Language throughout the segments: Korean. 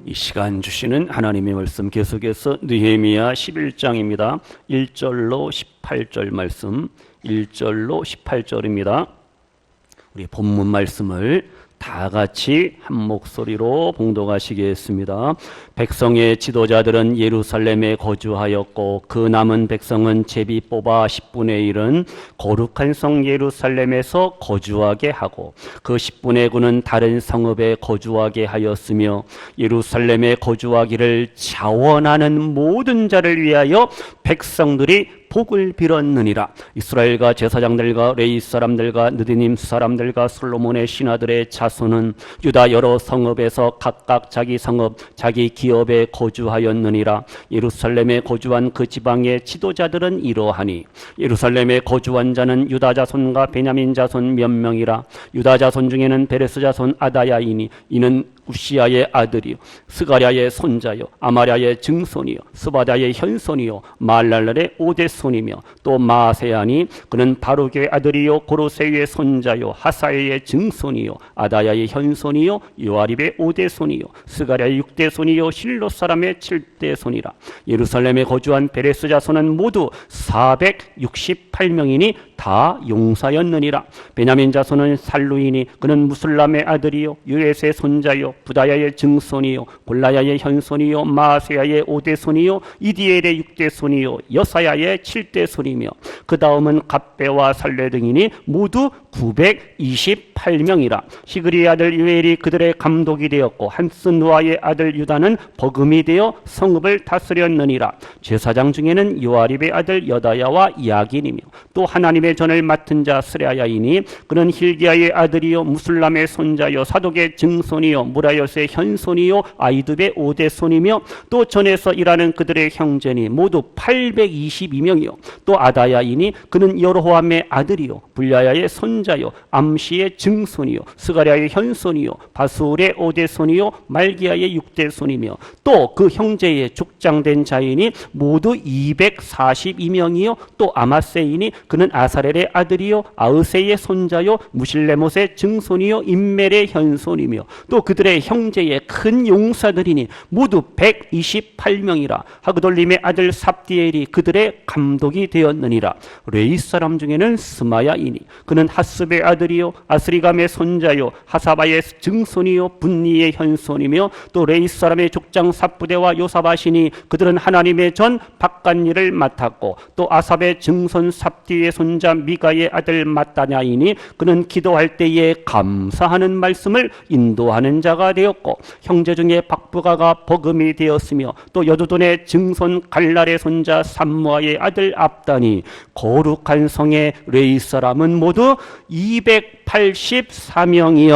이 시간 주시는 하나님의 말씀 계속해서 느헤미야 11장입니다. 1절로 18절 말씀, 1절로 18절입니다. 우리 본문 말씀을 다 같이 한 목소리로 봉독하시겠습니다. 백성의 지도자들은 예루살렘에 거주하였고 그 남은 백성은 제비 뽑아 10분의 1은 거룩한 성 예루살렘에서 거주하게 하고 그 10분의 9는 다른 성읍에 거주하게 하였으며 예루살렘에 거주하기를 자원하는 모든 자를 위하여 백성들이 복을 빌었느니라. 이스라엘과 제사장들과 레위 사람들과 느디님 사람들과 솔로몬의 신하들의 자손은 유다 여러 성읍에서 각각 자기 성읍 자기 기업에 거주하였느니라. 예루살렘에 거주한 그 지방의 지도자들은 이러하니 예루살렘에 거주한 자는 유다 자손과 베냐민 자손 몇 명이라. 유다 자손 중에는 베레스 자손 아다야이니 이는 우시야의 아들이요 스가랴의 손자요 아마랴의 증손이요 스바다의 현손이요 말랄렐의 오대손이며 또 마세야니 그는 바룩의 아들이요 고로세의 손자요 하사야의 증손이요 아다야의 현손이요 요아립의 오대손이요 스가랴의 육대손이요 실로 사람의 칠대손이라. 예루살렘에 거주한 베레스 자손은 모두 468명이니 다 용사였느니라. 베냐민 자손은 살루이니 그는 무슬람의 아들이요 유에스의 손자요 부다야의 증손이요 골라야의 현손이요 마세야의 오대손이요 이디엘의 육대손이요 여사야의 칠대손이며 그 다음은 갑배와 살레 등이니 모두 928명이라. 시그리의 아들 유엘이 그들의 감독이 되었고 한스누아의 아들 유다는 버금이 되어 성읍을 다스렸느니라. 제사장 중에는 요아립의 아들 여다야와 야긴이며 또 하나님의 전을 맡은 자 스레야이니 그는 힐기야의 아들이요 무슬람의 손자요 사독의 증손이요 무라요스의 현손이요 아이둡의 오대손이며 또 전에서 일하는 그들의 형제니 모두 822명이요 또 아다야이니 그는 여로호암의 아들이요 불야야의 손자요 암시의 증손이요 스가랴의 현손이요 바수울의 오대손이요 말기야의 육대손이며 또 그 형제의 족장된 자인이 모두 242명이요 또 아마세이니 그는 아사렐의 아들이요 아으세의 손자요 무실레못의 증손이요 임멜의 현손이며 또 그들의 형제의 큰 용사들이니 모두 128명이라. 하그돌림의 아들 삽디엘이 그들의 감독이 되었느니라. 레이 사람 중에는 스마야이니 그는 하습의 아들이요 아스리감의 손자요 하사바의 증손이요 분니의 현손이며 또 레이 사람의 족장 삽부대와 요사바시니 그들은 하나님의 전 바깥일을 맡았고 또 아삽의 증손 삽디의 손자 미가의 아들 마따냐이니 그는 기도할 때에 감사하는 말씀을 인도하는 자가 되었고 형제 중에 박부가가 버금이 되었으며 또 여두돈의 증손 갈랄의 손자 삼무아의 아들 압단이 거룩한 성의 레이 사람은 모두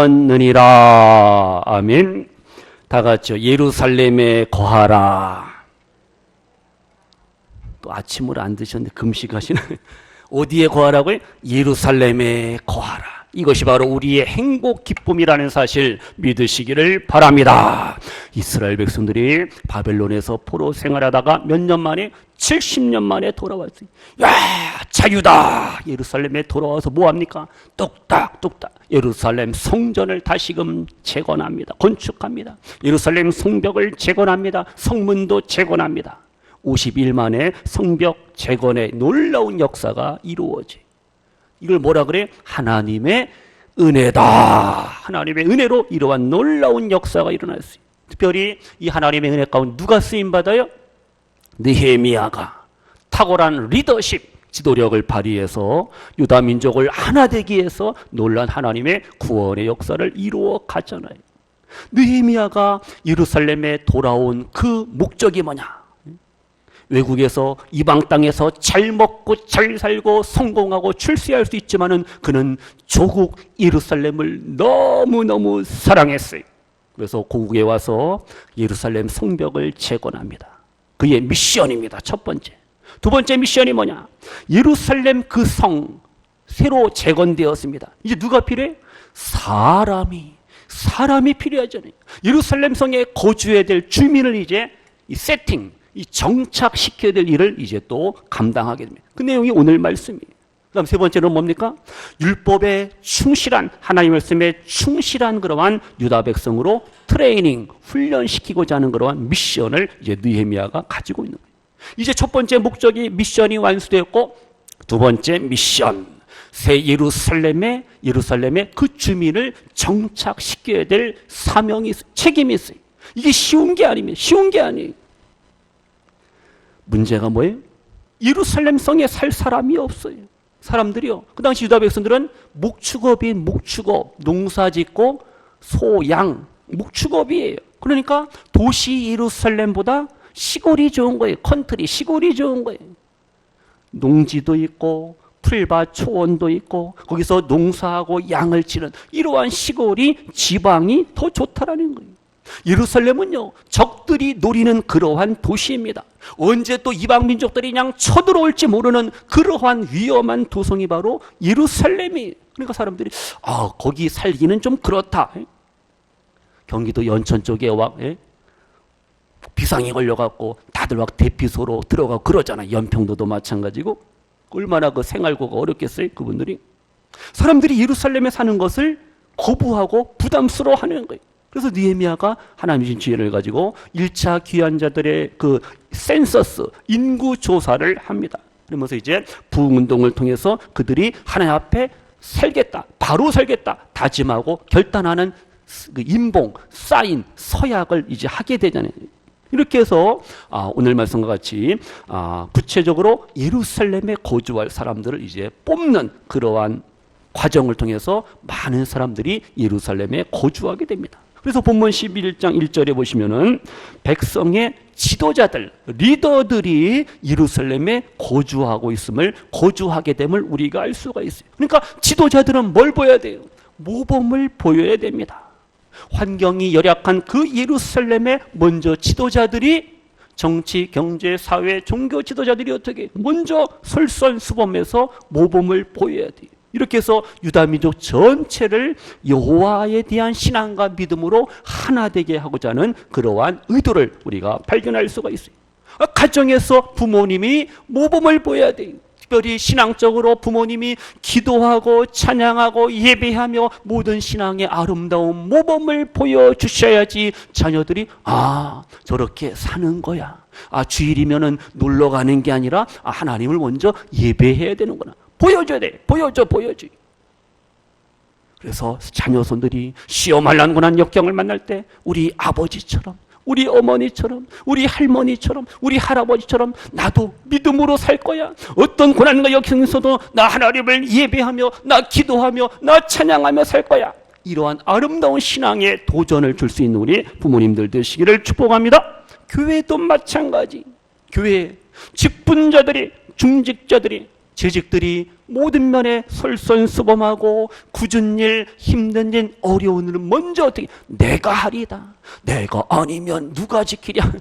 284명이었느니라. 아멘. 다 같이요. 예루살렘에 거하라. 또 아침을 안 드셨는데 금식하시는 어디에 거하라고요? 예루살렘에 거하라. 이것이 바로 우리의 행복 기쁨이라는 사실 믿으시기를 바랍니다. 이스라엘 백성들이 바벨론에서 포로 생활하다가 몇 년 만에 70년 만에 돌아왔어요. 야, 자유다. 예루살렘에 돌아와서 뭐합니까? 뚝딱뚝딱 예루살렘 성전을 다시금 재건합니다. 건축합니다. 예루살렘 성벽을 재건합니다. 성문도 재건합니다. 50일 만에 성벽 재건의 놀라운 역사가 이루어져요. 이걸 뭐라 그래? 하나님의 은혜다. 하나님의 은혜로 이러한 놀라운 역사가 일어났어요. 특별히 이 하나님의 은혜 가운데 누가 쓰임받아요? 느헤미야가 탁월한 리더십, 지도력을 발휘해서 유다 민족을 하나 되기 위해서 놀란 하나님의 구원의 역사를 이루어 갔잖아요. 느헤미야가 예루살렘에 돌아온 그 목적이 뭐냐? 외국에서 이방 땅에서 잘 먹고 잘 살고 성공하고 출세할 수 있지만은 그는 조국 예루살렘을 너무너무 사랑했어요. 그래서 고국에 와서 예루살렘 성벽을 재건합니다. 그의 미션입니다. 첫 번째. 두 번째 미션이 뭐냐? 예루살렘 그 성 새로 재건되었습니다. 이제 누가 필요해? 사람이 필요하잖아요. 예루살렘 성에 거주해야 될 주민을 이제 이 세팅, 이 정착시켜야 될 일을 이제 또 감당하게 됩니다. 그 내용이 오늘 말씀이에요. 그다음 세 번째는 뭡니까? 율법에 충실한, 하나님 말씀에 충실한 그러한 유다 백성으로 트레이닝, 훈련시키고자 하는 그러한 미션을 이제 느헤미야가 가지고 있는 거예요. 이제 첫 번째 목적이 미션이 완수되었고, 두 번째 미션, 새 예루살렘에 그 주민을 정착시켜야 될 사명이, 책임이 있어요. 이게 쉬운 게 아닙니다. 쉬운 게 아니에요. 문제가 뭐예요? 예루살렘 성에 살 사람이 없어요. 사람들이요. 그 당시 유다 백성들은 목축업인 목축업, 농사 짓고 소, 양, 목축업이에요. 그러니까 도시 예루살렘보다 시골이 좋은 거예요. 컨트리, 시골이 좋은 거예요. 농지도 있고 풀밭 초원도 있고 거기서 농사하고 양을 치는 이러한 시골이, 지방이 더 좋다라는 거예요. 예루살렘은요, 적들이 노리는 그러한 도시입니다. 언제 또 이방 민족들이 그냥 쳐들어올지 모르는 그러한 위험한 도성이 바로 예루살렘이에요. 그러니까 사람들이 거기 살기는 좀 그렇다. 경기도 연천 쪽에 비상이 걸려갖고 다들 막 대피소로 들어가고 그러잖아요. 연평도도 마찬가지고. 얼마나 그 생활고가 어렵겠어요, 그분들이. 사람들이 예루살렘에 사는 것을 거부하고 부담스러워하는 거예요. 그래서 느헤미야가 하나님의 주신 지혜를 가지고 1차 귀환자들의 그 센서스, 인구 조사를 합니다. 그러면서 이제 부흥운동을 통해서 그들이 하나님 앞에 살겠다, 바로 살겠다 다짐하고 결단하는 그 임봉, 사인, 서약을 이제 하게 되잖아요. 이렇게 해서 오늘 말씀과 같이 구체적으로 예루살렘에 거주할 사람들을 이제 뽑는 그러한 과정을 통해서 많은 사람들이 예루살렘에 거주하게 됩니다. 그래서 본문 11장 1절에 보시면은 백성의 지도자들, 리더들이 예루살렘에 거주하게 됨을 우리가 알 수가 있어요. 그러니까 지도자들은 뭘 보여야 돼요? 모범을 보여야 됩니다. 환경이 열악한 그 예루살렘에 먼저 지도자들이, 정치, 경제, 사회, 종교 지도자들이 어떻게 먼저 솔선수범해서 모범을 보여야 돼요. 이렇게 해서 유다 민족 전체를 여호와에 대한 신앙과 믿음으로 하나 되게 하고자 하는 그러한 의도를 우리가 발견할 수가 있어요. 가정에서 부모님이 모범을 보여야 돼요. 특별히 신앙적으로 부모님이 기도하고 찬양하고 예배하며 모든 신앙의 아름다운 모범을 보여주셔야지 자녀들이 저렇게 사는 거야. 주일이면은 놀러 가는 게 아니라 하나님을 먼저 예배해야 되는구나. 보여줘야 돼. 보여줘. 그래서 자녀손들이 시험할란군한 역경을 만날 때 우리 아버지처럼, 우리 어머니처럼, 우리 할머니처럼, 우리 할아버지처럼 나도 믿음으로 살 거야. 어떤 고난과 역경에서도 나 하나님을 예배하며, 나 기도하며, 나 찬양하며 살 거야. 이러한 아름다운 신앙에 도전을 줄 수 있는 우리 부모님들 되시기를 축복합니다. 교회도 마찬가지. 교회 직분자들이, 중직자들이, 재직들이 모든 면에 솔선수범하고 굳은 일, 힘든 일, 어려운 일은 먼저 어떻게 내가 하리다. 내가 아니면 누가 지키랴.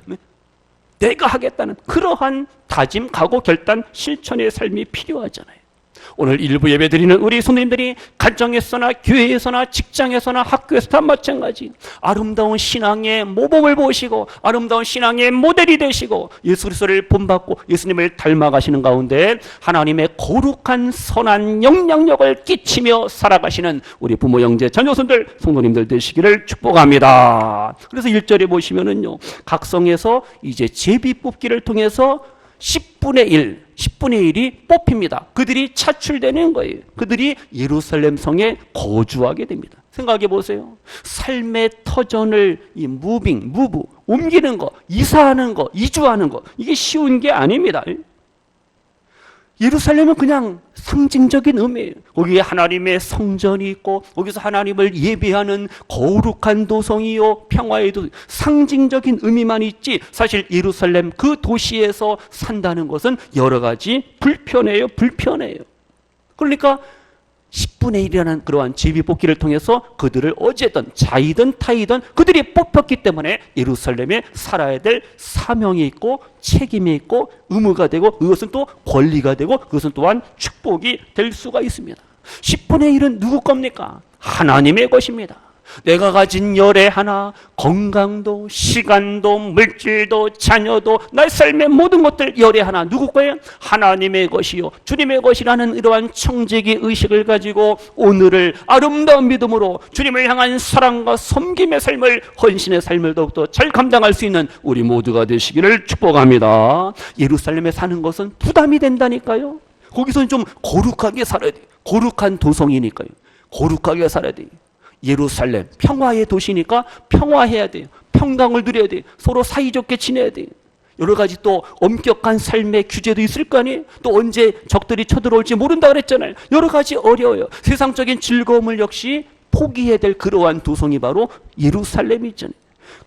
내가 하겠다는 그러한 다짐, 각오, 결단, 실천의 삶이 필요하잖아요. 오늘 일부 예배 드리는 우리 손님들이 가정에서나 교회에서나 직장에서나 학교에서 다 마찬가지. 아름다운 신앙의 모범을 보시고 아름다운 신앙의 모델이 되시고 예수 그리스도를 본받고 예수님을 닮아가시는 가운데 하나님의 거룩한 선한 영향력을 끼치며 살아가시는 우리 부모, 형제, 자녀손들, 성도님들 되시기를 축복합니다. 그래서 1절에 보시면은요, 각성에서 이제 제비 뽑기를 통해서 10분의 1이 뽑힙니다. 그들이 차출되는 거예요. 그들이 예루살렘 성에 거주하게 됩니다. 생각해 보세요. 삶의 터전을 무브, 옮기는 거, 이사하는 거, 이주하는 거, 이게 쉬운 게 아닙니다. 예루살렘은 그냥 상징적인 의미예요. 거기에 하나님의 성전이 있고 거기서 하나님을 예배하는 거룩한 도성이요, 평화의 도성, 상징적인 의미만 있지 사실 예루살렘 그 도시에서 산다는 것은 여러 가지 불편해요. 그러니까 10분의 1이라는 그러한 제비뽑기를 통해서 그들을 어쨌든 자이든 타이든 그들이 뽑혔기 때문에 예루살렘에 살아야 될 사명이 있고 책임이 있고 의무가 되고 그것은 또 권리가 되고 그것은 또한 축복이 될 수가 있습니다. 10분의 1은 누구 겁니까? 하나님의 것입니다. 내가 가진 열애 하나, 건강도, 시간도, 물질도, 자녀도, 나의 삶의 모든 것들 열애 하나 누구 거예요? 하나님의 것이요 주님의 것이라는 이러한 청지기 의식을 가지고 오늘을 아름다운 믿음으로 주님을 향한 사랑과 섬김의 삶을, 헌신의 삶을 더욱더 잘 감당할 수 있는 우리 모두가 되시기를 축복합니다. 예루살렘에 사는 것은 부담이 된다니까요. 거기서는 좀 거룩하게 살아야 돼요. 거룩한 도성이니까요. 거룩하게 살아야 돼요. 예루살렘 평화의 도시니까 평화해야 돼요. 평강을 누려야 돼요. 서로 사이좋게 지내야 돼요. 여러 가지 또 엄격한 삶의 규제도 있을 거 아니에요. 또 언제 적들이 쳐들어올지 모른다 그랬잖아요. 여러 가지 어려워요. 세상적인 즐거움을 역시 포기해야 될 그러한 도성이 바로 예루살렘이 있잖아요.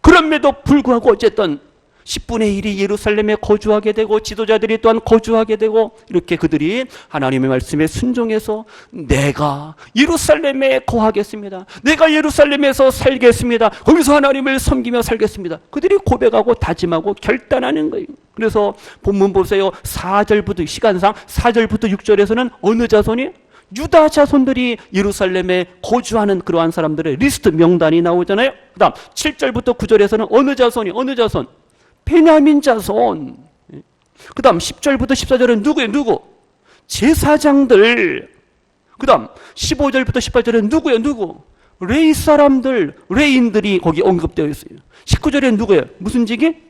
그럼에도 불구하고 어쨌든 10분의 1이 예루살렘에 거주하게 되고 지도자들이 또한 거주하게 되고 이렇게 그들이 하나님의 말씀에 순종해서 내가 예루살렘에 거하겠습니다. 내가 예루살렘에서 살겠습니다. 거기서 하나님을 섬기며 살겠습니다. 그들이 고백하고 다짐하고 결단하는 거예요. 그래서 본문 보세요. 4절부터 시간상 4절부터 6절에서는 어느 자손이? 유다 자손들이 예루살렘에 거주하는 그러한 사람들의 리스트 명단이 나오잖아요. 그 다음 7절부터 9절에서는 어느 자손이? 어느 자손? 베냐민 자손. 그 다음 10절부터 14절은 누구예요? 누구? 제사장들. 그 다음 15절부터 18절은 누구예요? 누구? 레위 사람들, 레인들이 거기 언급되어 있어요. 19절에는 누구예요? 무슨 직이?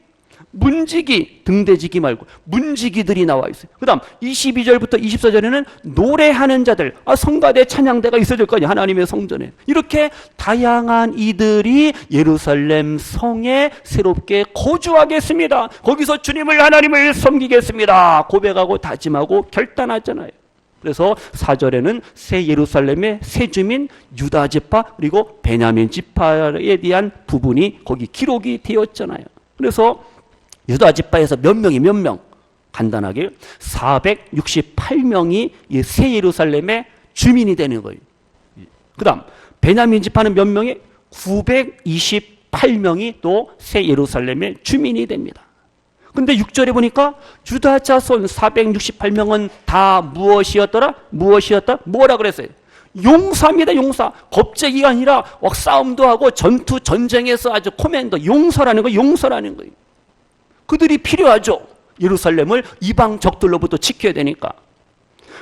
문지기, 등대지기 말고 문지기들이 나와 있어요. 그 다음 22절부터 24절에는 노래하는 자들, 성가대 찬양대가 있어야 될 거 아니에요. 하나님의 성전에. 이렇게 다양한 이들이 예루살렘 성에 새롭게 거주하겠습니다. 거기서 주님을 하나님을 섬기겠습니다. 고백하고 다짐하고 결단하잖아요. 그래서 4절에는 새 예루살렘의 새 주민 유다 지파 그리고 베냐민 지파에 대한 부분이 거기 기록이 되었잖아요. 그래서 유다 지파에서 몇 명? 간단하게 468명이 이 새 예루살렘의 주민이 되는 거예요. 그 다음 베냐민 지파는 몇 명이? 928명이 또 새 예루살렘의 주민이 됩니다. 근데 6절에 보니까 유다 자손 468명은 다 무엇이었더라? 뭐라 그랬어요? 용사입니다. 용사. 겁재기가 아니라 싸움도 하고 전쟁에서 아주 코맨더, 용사라는 거예요. 그들이 필요하죠. 예루살렘을 이방 적들로부터 지켜야 되니까.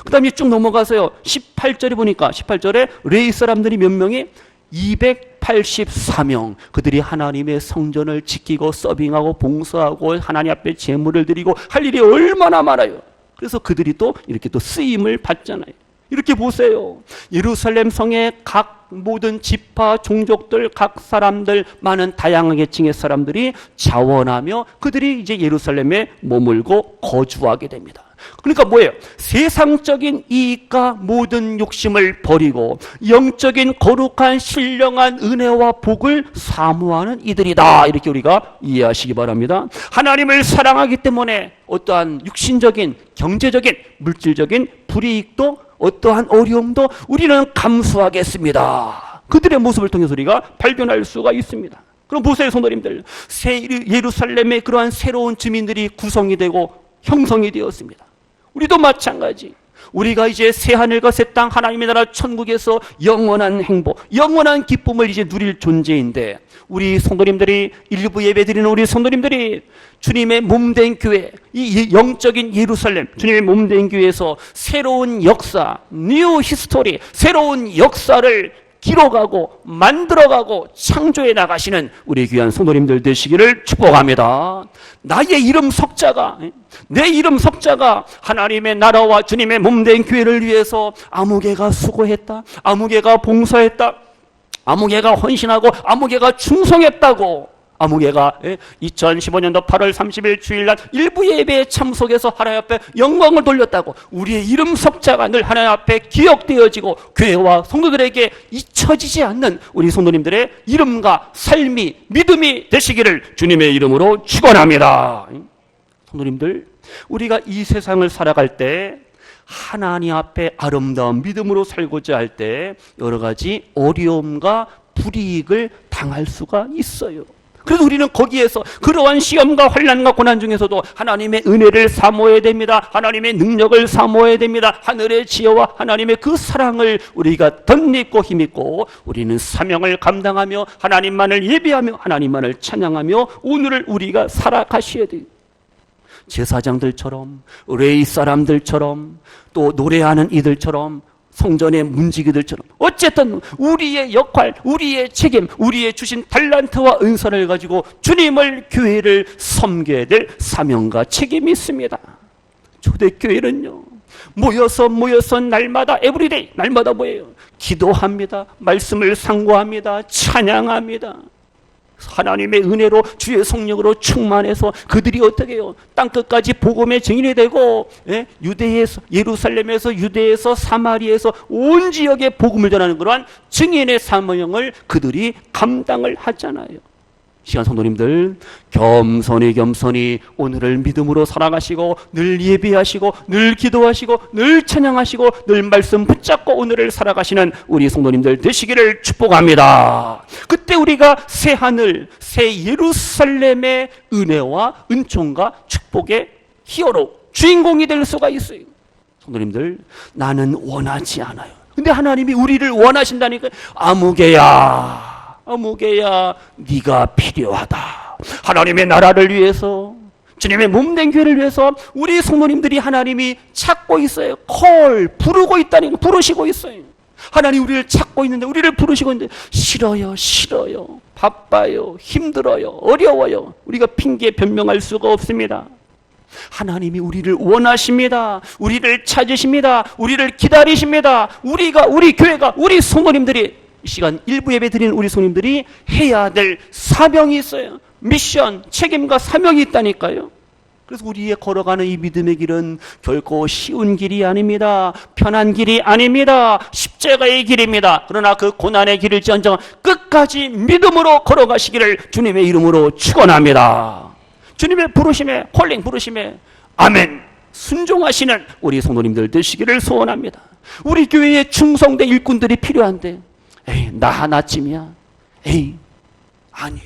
그 다음에 쭉 넘어가서요. 18절에 보니까 18절에 레위 사람들이 몇 명이? 284명. 그들이 하나님의 성전을 지키고 서빙하고 봉사하고 하나님 앞에 제물을 드리고 할 일이 얼마나 많아요. 그래서 그들이 또 이렇게 또 쓰임을 받잖아요. 이렇게 보세요. 예루살렘 성의 각 모든 지파, 종족들, 각 사람들, 많은 다양한 계층의 사람들이 자원하며 그들이 이제 예루살렘에 머물고 거주하게 됩니다. 그러니까 뭐예요? 세상적인 이익과 모든 욕심을 버리고 영적인 거룩한 신령한 은혜와 복을 사모하는 이들이다. 이렇게 우리가 이해하시기 바랍니다. 하나님을 사랑하기 때문에 어떠한 육신적인, 경제적인, 물질적인 불이익도 어떠한 어려움도 우리는 감수하겠습니다. 그들의 모습을 통해서 우리가 발견할 수가 있습니다. 그럼 보세요, 성도님들. 새 예루살렘의 그러한 새로운 주민들이 구성이 되고 형성이 되었습니다. 우리도 마찬가지. 우리가 이제 새하늘과 새 땅 하나님의 나라 천국에서 영원한 행복, 영원한 기쁨을 이제 누릴 존재인데 우리 성도님들이 일부 예배드리는 우리 성도님들이 주님의 몸된 교회, 이 영적인 예루살렘, 주님의 몸된 교회에서 새로운 역사, 뉴 히스토리, 새로운 역사를 기록하고 만들어가고 창조해 나가시는 우리 귀한 성도님들 되시기를 축복합니다. 나의 이름 석자가, 내 이름 석자가 하나님의 나라와 주님의 몸된 교회를 위해서 아무개가 수고했다, 아무개가 봉사했다, 아무개가 헌신하고 아무개가 충성했다고, 아무개가 2015년도 8월 30일 주일날 일부 예배에 참석해서 하나님 앞에 영광을 돌렸다고 우리의 이름 석자가 늘 하나님 앞에 기억되어지고 교회와 성도들에게 잊혀지지 않는 우리 성도님들의 이름과 삶이 믿음이 되시기를 주님의 이름으로 축원합니다. 성도님들, 우리가 이 세상을 살아갈 때 하나님 앞에 아름다운 믿음으로 살고자 할 때 여러 가지 어려움과 불이익을 당할 수가 있어요. 그래서 우리는 거기에서 그러한 시험과 환난과 고난 중에서도 하나님의 은혜를 사모해야 됩니다. 하나님의 능력을 사모해야 됩니다. 하늘의 지혜와 하나님의 그 사랑을 우리가 덧입고 힘입고 우리는 사명을 감당하며 하나님만을 예배하며 하나님만을 찬양하며 오늘을 우리가 살아가셔야 돼요. 제사장들처럼 레위 사람들처럼 또 노래하는 이들처럼 성전의 문지기들처럼 어쨌든 우리의 역할, 우리의 책임, 우리의 주신 달란트와 은사를 가지고 주님을, 교회를 섬겨야 될 사명과 책임이 있습니다. 초대교회는요, 모여서 날마다 에브리데이, 날마다 뭐예요? 기도합니다. 말씀을 상고합니다. 찬양합니다. 하나님의 은혜로 주의 성령으로 충만해서 그들이 어떻게 해요? 땅끝까지 복음의 증인이 되고, 유대에서, 예루살렘에서, 유대에서, 사마리에서 온 지역에 복음을 전하는 그러한 증인의 사명을 그들이 감당을 하잖아요. 시간 성도님들, 겸손히 오늘을 믿음으로 살아가시고 늘 예배하시고 늘 기도하시고 늘 찬양하시고 늘 말씀 붙잡고 오늘을 살아가시는 우리 성도님들 되시기를 축복합니다. 그때 우리가 새 하늘, 새 예루살렘의 은혜와 은총과 축복의 히어로, 주인공이 될 수가 있어요. 성도님들, 나는 원하지 않아요. 근데 하나님이 우리를 원하신다니까. 아무개야 네가 필요하다. 하나님의 나라를 위해서, 주님의 몸된 교회를 위해서 우리 성도님들이 하나님이 찾고 있어요. 부르고 있다니까. 부르시고 있어요. 하나님 우리를 찾고 있는데, 우리를 부르시고 있는데 싫어요, 바빠요, 힘들어요, 어려워요. 우리가 핑계 변명할 수가 없습니다. 하나님이 우리를 원하십니다. 우리를 찾으십니다. 우리를 기다리십니다. 우리 교회가, 우리 성도님들이 이 시간 일부 예배 드리는 우리 성도님들이 해야 될 사명이 있어요. 미션, 책임과 사명이 있다니까요. 그래서 우리의 걸어가는 이 믿음의 길은 결코 쉬운 길이 아닙니다. 편한 길이 아닙니다. 십자가의 길입니다. 그러나 그 고난의 길일지언정 끝까지 믿음으로 걸어가시기를 주님의 이름으로 축원합니다. 주님의 부르심에, 콜링 부르심에 아멘 순종하시는 우리 성도님들 되시기를 소원합니다. 우리 교회에 충성된 일꾼들이 필요한데, 나 하나쯤이야. 아니.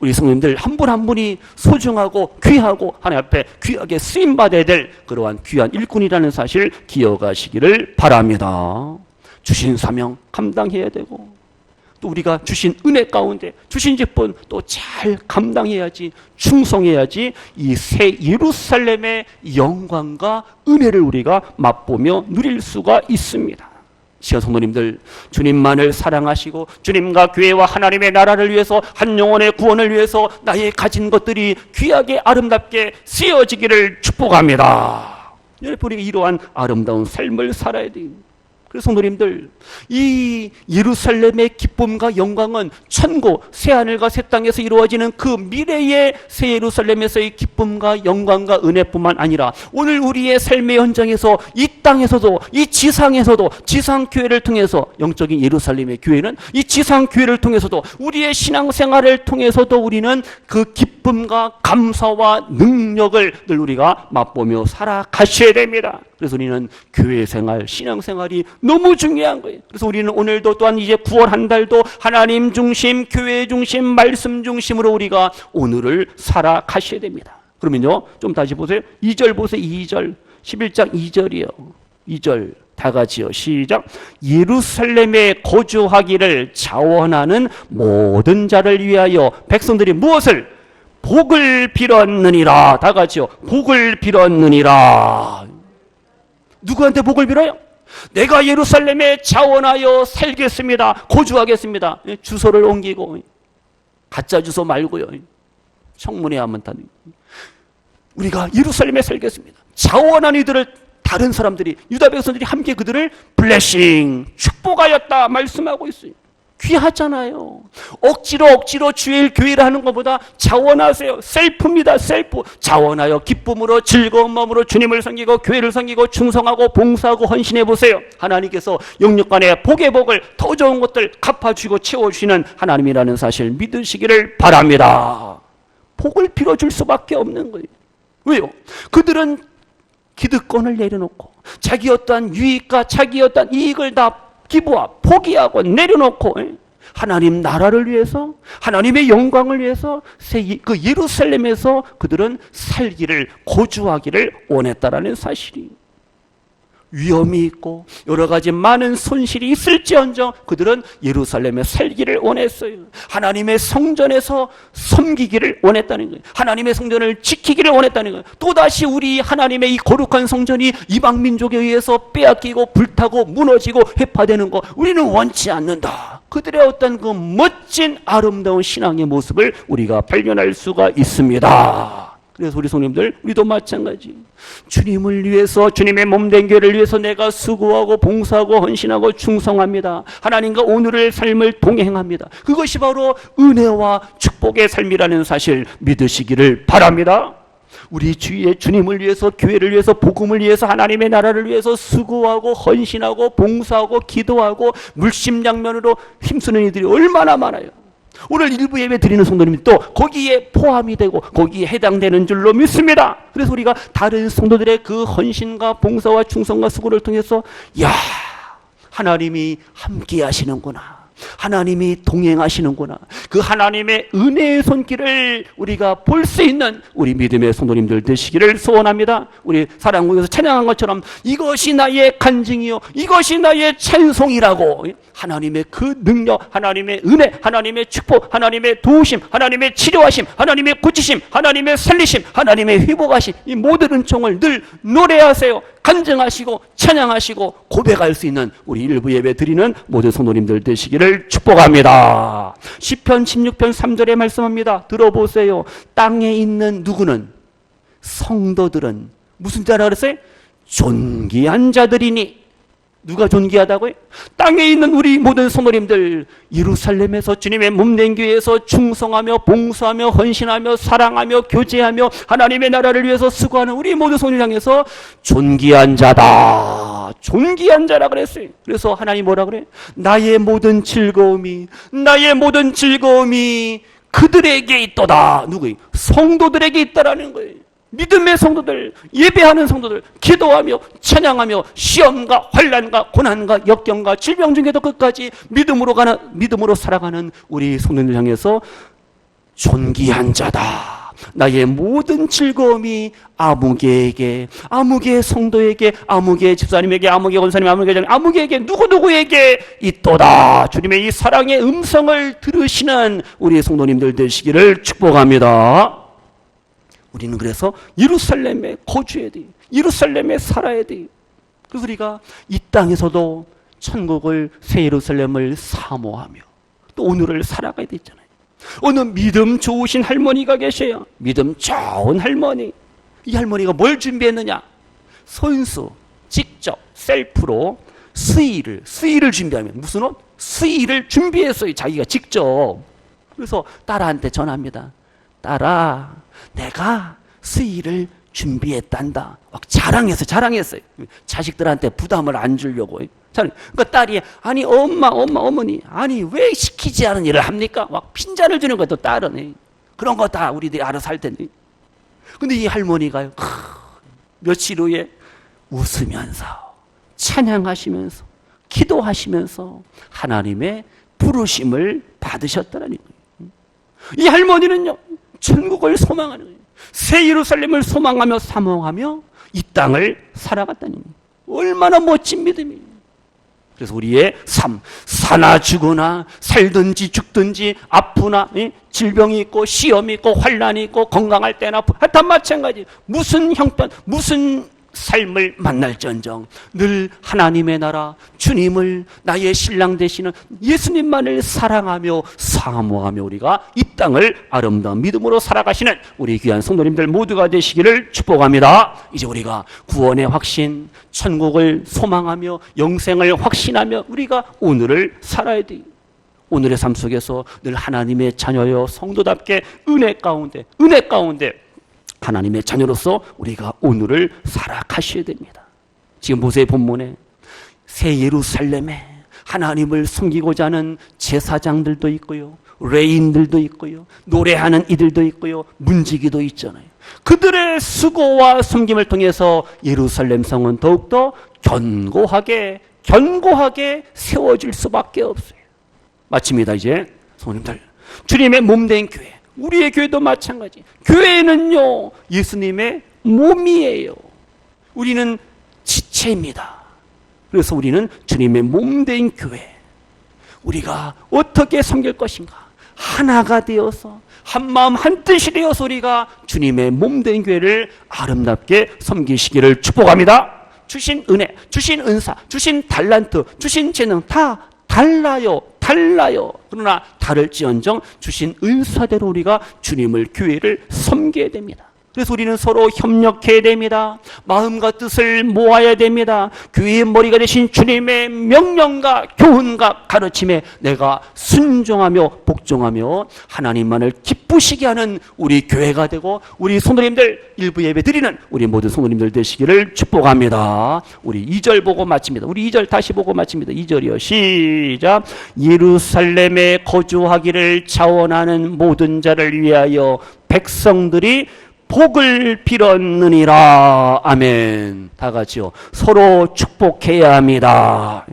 우리 성도님들 한 분 한 분이 소중하고 귀하고 하나님 앞에 귀하게 쓰임받아야 될 그러한 귀한 일꾼이라는 사실 기억하시기를 바랍니다. 주신 사명 감당해야 되고, 또 우리가 주신 은혜 가운데 주신 직분 또 잘 감당해야지, 충성해야지 이 새 예루살렘의 영광과 은혜를 우리가 맛보며 누릴 수가 있습니다. 시간 성도님들, 주님만을 사랑하시고 주님과 교회와 하나님의 나라를 위해서, 한 영혼의 구원을 위해서 나의 가진 것들이 귀하게 아름답게 쓰여지기를 축복합니다. 여러분, 우리가 이러한 아름다운 삶을 살아야 돼요. 그래서 성도님들, 이 예루살렘의 기쁨과 영광은 천국, 새하늘과 새 땅에서 이루어지는 그 미래의 새 예루살렘에서의 기쁨과 영광과 은혜뿐만 아니라 오늘 우리의 삶의 현장에서, 이 땅에서도, 이 지상에서도, 지상교회를 통해서, 영적인 예루살렘의 교회는 이 지상교회를 통해서도, 우리의 신앙생활을 통해서도 우리는 그 기쁨과 감사와 능력을 늘 우리가 맛보며 살아가셔야 됩니다. 그래서 우리는 교회생활, 신앙생활이 너무 중요한 거예요. 그래서 우리는 오늘도 또한 이제 9월 한 달도 하나님 중심, 교회 중심, 말씀 중심으로 우리가 오늘을 살아가셔야 됩니다. 그러면요, 좀 다시 보세요. 2절 보세요. 2절, 11장 2절이요. 2절 다 같이요. 시작. 예루살렘에 거주하기를 자원하는 모든 자를 위하여 백성들이 무엇을? 복을 빌었느니라. 다 같이요. 복을 빌었느니라. 누구한테 복을 빌어요? 내가 예루살렘에 자원하여 살겠습니다. 거주하겠습니다. 주소를 옮기고, 가짜 주소 말고요. 청문회 하면 다. 우리가 예루살렘에 살겠습니다. 자원한 이들을 다른 사람들이, 유다 백성들이 함께 그들을 블레싱, 축복하였다 말씀하고 있어요. 귀하잖아요. 억지로 주일 교회를 하는 것보다 자원하세요. 셀프입니다. 셀프. 자원하여 기쁨으로 즐거운 마음으로 주님을 섬기고 교회를 섬기고 충성하고 봉사하고 헌신해 보세요. 하나님께서 영육간의 복의 복을, 더 좋은 것들 갚아주고 채워주시는 하나님이라는 사실 믿으시기를 바랍니다. 복을 빌어줄 수밖에 없는 거예요. 왜요? 그들은 기득권을 내려놓고 자기 어떠한 유익과 자기 어떠한 이익을 다 기부와 포기하고 내려놓고 하나님 나라를 위해서, 하나님의 영광을 위해서 그 예루살렘에서 그들은 살기를, 거주하기를 원했다라는 사실이, 위험이 있고 여러 가지 많은 손실이 있을지언정 그들은 예루살렘에 살기를 원했어요. 하나님의 성전에서 섬기기를 원했다는 거예요. 하나님의 성전을 지키기를 원했다는 거예요. 또다시 우리 하나님의 이 거룩한 성전이 이방 민족에 의해서 빼앗기고 불타고 무너지고 해파되는 거 우리는 원치 않는다. 그들의 어떤 그 멋진 아름다운 신앙의 모습을 우리가 발견할 수가 있습니다. 그래서 우리 성도님들, 우리도 마찬가지. 주님을 위해서, 주님의 몸된 교회를 위해서 내가 수고하고 봉사하고 헌신하고 충성합니다. 하나님과 오늘의 삶을 동행합니다. 그것이 바로 은혜와 축복의 삶이라는 사실 믿으시기를 바랍니다. 우리 주위에 주님을 위해서, 교회를 위해서, 복음을 위해서, 하나님의 나라를 위해서 수고하고 헌신하고 봉사하고 기도하고 물심양면으로 힘쓰는 이들이 얼마나 많아요. 오늘 일부 예배 드리는 성도님이 또 거기에 포함이 되고 거기에 해당되는 줄로 믿습니다. 그래서 우리가 다른 성도들의 그 헌신과 봉사와 충성과 수고를 통해서 야, 하나님이 함께 하시는구나, 하나님이 동행하시는구나, 그 하나님의 은혜의 손길을 우리가 볼 수 있는 우리 믿음의 성도님들 되시기를 소원합니다. 우리 사랑국에서 찬양한 것처럼 이것이 나의 간증이요, 이것이 나의 찬송이라고 하나님의 그 능력, 하나님의 은혜, 하나님의 축복, 하나님의 도우심, 하나님의 치료하심, 하나님의 고치심, 하나님의 살리심, 하나님의 회복하심, 이 모든 은총을 늘 노래하세요. 간증하시고 찬양하시고 고백할 수 있는 우리 일부 예배 드리는 모든 성도님들 되시기를 축복합니다. 시편 16편 3절에 말씀합니다. 들어보세요. 땅에 있는 누구는, 성도들은 무슨 자라 그랬어요? 존귀한 자들이니. 누가 존귀하다고요? 땅에 있는 우리 모든 성도님들, 예루살렘에서 주님의 몸된 교회에서 충성하며 봉사하며 헌신하며 사랑하며 교제하며 하나님의 나라를 위해서 수고하는 우리 모든 성도를 향해서 존귀한 자다, 존귀한 자라 그랬어요. 그래서 하나님 뭐라 그래? 나의 모든 즐거움이 그들에게 있도다. 누구예요? 성도들에게 있다라는 거예요. 믿음의 성도들, 예배하는 성도들, 기도하며 찬양하며 시험과 환난과 고난과 역경과 질병 중에도 끝까지 믿음으로 살아가는 우리 성도들 향해서 존귀한 자다. 나의 모든 즐거움이 아무개에게, 아무개 성도에게, 아무개 집사님에게, 아무개 권사님, 아무개 장님, 아무개에게, 누구누구에게 있도다. 주님의 이 사랑의 음성을 들으시는 우리 성도님들 되시기를 축복합니다. 우리는 그래서 예루살렘에 거주해야 돼요. 예루살렘에 살아야 돼요. 그래서 우리가 이 땅에서도 천국을, 새 예루살렘을 사모하며 또 오늘을 살아가야 되잖아요. 어느 믿음 좋으신 할머니가 계셔요. 믿음 좋은 할머니. 이 할머니가 뭘 준비했느냐? 손수, 직접, 셀프로 수의를 준비하면, 무슨 옷? 수의를 준비했어요. 자기가 직접. 그래서 딸한테 전합니다. 딸아, 내가 수의를 준비했단다. 막 자랑했어요. 자식들한테 부담을 안 주려고. 그러니까 딸이, 아니 어머니, 아니 왜 시키지 않은 일을 합니까? 막 핀잔을 주는 것도 딸은 그런 거 다 우리들이 알아서 할 텐데. 근데 이 할머니가요, 며칠 후에 웃으면서 찬양하시면서 기도하시면서 하나님의 부르심을 받으셨다는 거예요. 이 할머니는요, 천국을 소망하는 거예요. 새 예루살렘을 소망하며 사모하며 이 땅을 살아갔다는 거예요. 얼마나 멋진 믿음이에요. 그래서 우리의 삶, 사나 죽으나 살든지 죽든지 아프나 질병이 있고 시험이 있고 환난이 있고 건강할 때나 하여튼 마찬가지, 무슨 형편, 무슨 삶을 만날지언정 늘 하나님의 나라, 주님을 나의 신랑 되시는 예수님만을 사랑하며 사모하며 우리가 이 땅을 아름다운 믿음으로 살아가시는 우리 귀한 성도님들 모두가 되시기를 축복합니다. 이제 우리가 구원의 확신, 천국을 소망하며 영생을 확신하며 우리가 오늘을 살아야 돼요. 오늘의 삶 속에서 늘 하나님의 자녀여 성도답게 은혜 가운데 하나님의 자녀로서 우리가 오늘을 살아가셔야 됩니다. 지금 보세요. 본문에 새 예루살렘에 하나님을 섬기고자 하는 제사장들도 있고요, 레인들도 있고요, 노래하는 이들도 있고요, 문지기도 있잖아요. 그들의 수고와 섬김을 통해서 예루살렘 성은 더욱더 견고하게 세워질 수밖에 없어요. 마칩니다. 이제 성도님들, 주님의 몸된 교회, 우리의 교회도 마찬가지. 교회는요, 예수님의 몸이에요. 우리는 지체입니다. 그래서 우리는 주님의 몸된 교회, 우리가 어떻게 섬길 것인가, 하나가 되어서 한마음 한뜻이 되어서 우리가 주님의 몸된 교회를 아름답게 섬기시기를 축복합니다. 주신 은혜, 주신 은사, 주신 달란트, 주신 재능 다 달라요. 그러나 다를지언정 주신 은사대로 우리가 주님을, 교회를 섬겨야 됩니다. 그래서 우리는 서로 협력해야 됩니다. 마음과 뜻을 모아야 됩니다. 교회의 머리가 되신 주님의 명령과 교훈과 가르침에 내가 순종하며 복종하며 하나님만을 기쁘시게 하는 우리 교회가 되고, 우리 성도님들 일부 예배 드리는 우리 모든 성도님들 되시기를 축복합니다. 우리 2절 보고 마칩니다. 우리 2절 다시 보고 마칩니다. 2절이요. 시작. 예루살렘에 거주하기를 자원하는 모든 자를 위하여 백성들이 복을 빌었느니라. 아멘. 다 같이요. 서로 축복해야 합니다.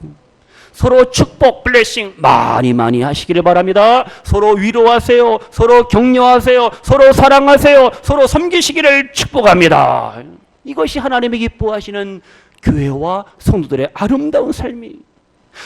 서로 축복, 블레싱 많이 하시기를 바랍니다. 서로 위로하세요. 서로 격려하세요. 서로 사랑하세요. 서로 섬기시기를 축복합니다. 이것이 하나님이 기뻐하시는 교회와 성도들의 아름다운 삶이,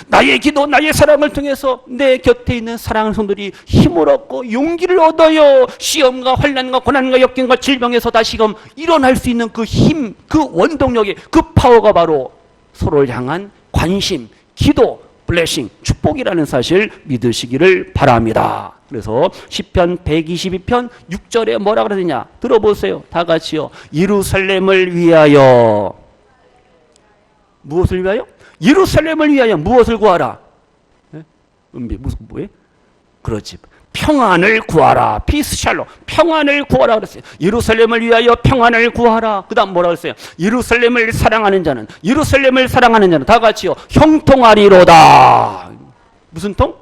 나의 기도, 나의 사랑을 통해서 내 곁에 있는 사랑하는 성도들이 힘을 얻고 용기를 얻어요. 시험과 환난과 고난과 역경과 질병에서 다시금 일어날 수 있는 그 힘, 그 원동력이, 그 파워가 바로 서로를 향한 관심, 기도, 블레싱, 축복이라는 사실 믿으시기를 바랍니다. 그래서 시편 122편 6절에 뭐라 그러느냐 들어보세요. 다 같이요. 예루살렘을 위하여, 무엇을 위하여? 예루살렘을 위하여 무엇을 구하라? 무슨 뭐예요? 그렇지. 평안을 구하라. 피스 샬롬. 평안을 구하라 그랬어요. 예루살렘을 위하여 평안을 구하라. 그 다음 뭐라 그랬어요? 예루살렘을 사랑하는 자는, 예루살렘을 사랑하는 자는 다 같이요. 형통하리로다. 무슨 통?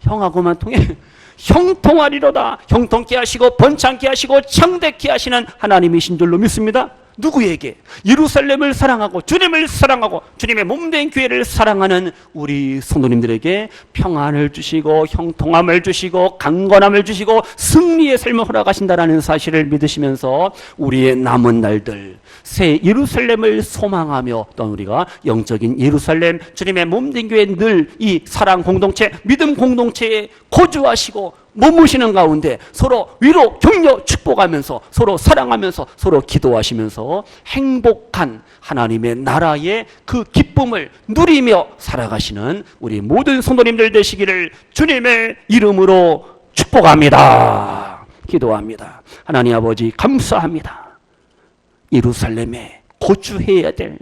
형하고만 통해. 형통하리로다. 형통케 하시고 번창케 하시고 창대케 하시는 하나님이신 줄로 믿습니다. 누구에게? 예루살렘을 사랑하고 주님을 사랑하고 주님의 몸된 교회를 사랑하는 우리 성도님들에게 평안을 주시고 형통함을 주시고 강건함을 주시고 승리의 삶을 허락하신다라는 사실을 믿으시면서 우리의 남은 날들 새 예루살렘을 소망하며 또 우리가 영적인 예루살렘, 주님의 몸된 교회 늘 이 사랑 공동체, 믿음 공동체에 거주하시고 머무시는 가운데 서로 위로 격려 축복하면서 서로 사랑하면서 서로 기도하시면서 행복한 하나님의 나라의 그 기쁨을 누리며 살아가시는 우리 모든 성도님들 되시기를 주님의 이름으로 축복합니다. 기도합니다. 하나님 아버지 감사합니다. 예루살렘에 거주해야 될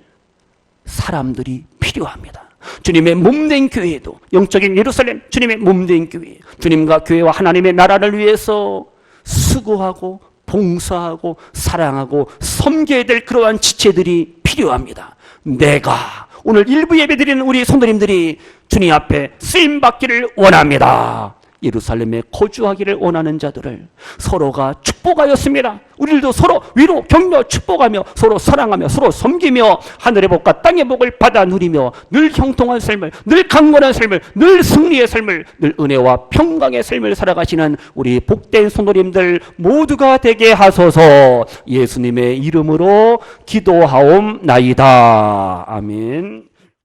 사람들이 필요합니다. 주님의 몸된 교회도 영적인 예루살렘, 주님의 몸된 교회, 주님과 교회와 하나님의 나라를 위해서 수고하고 봉사하고 사랑하고 섬겨야 될 그러한 지체들이 필요합니다. 내가 오늘 일부 예배 드리는 우리 성도님들이 주님 앞에 쓰임받기를 원합니다. 예루살렘에 거주하기를 원하는 자들을 서로가 축복하였습니다. 우리들도 서로 위로 격려 축복하며 서로 사랑하며 서로 섬기며 하늘의 복과 땅의 복을 받아 누리며 늘 형통한 삶을, 늘 강건한 삶을, 늘 승리의 삶을, 늘 은혜와 평강의 삶을 살아가시는 우리 복된 성도님들 모두가 되게 하소서. 예수님의 이름으로 기도하옵나이다. 아멘.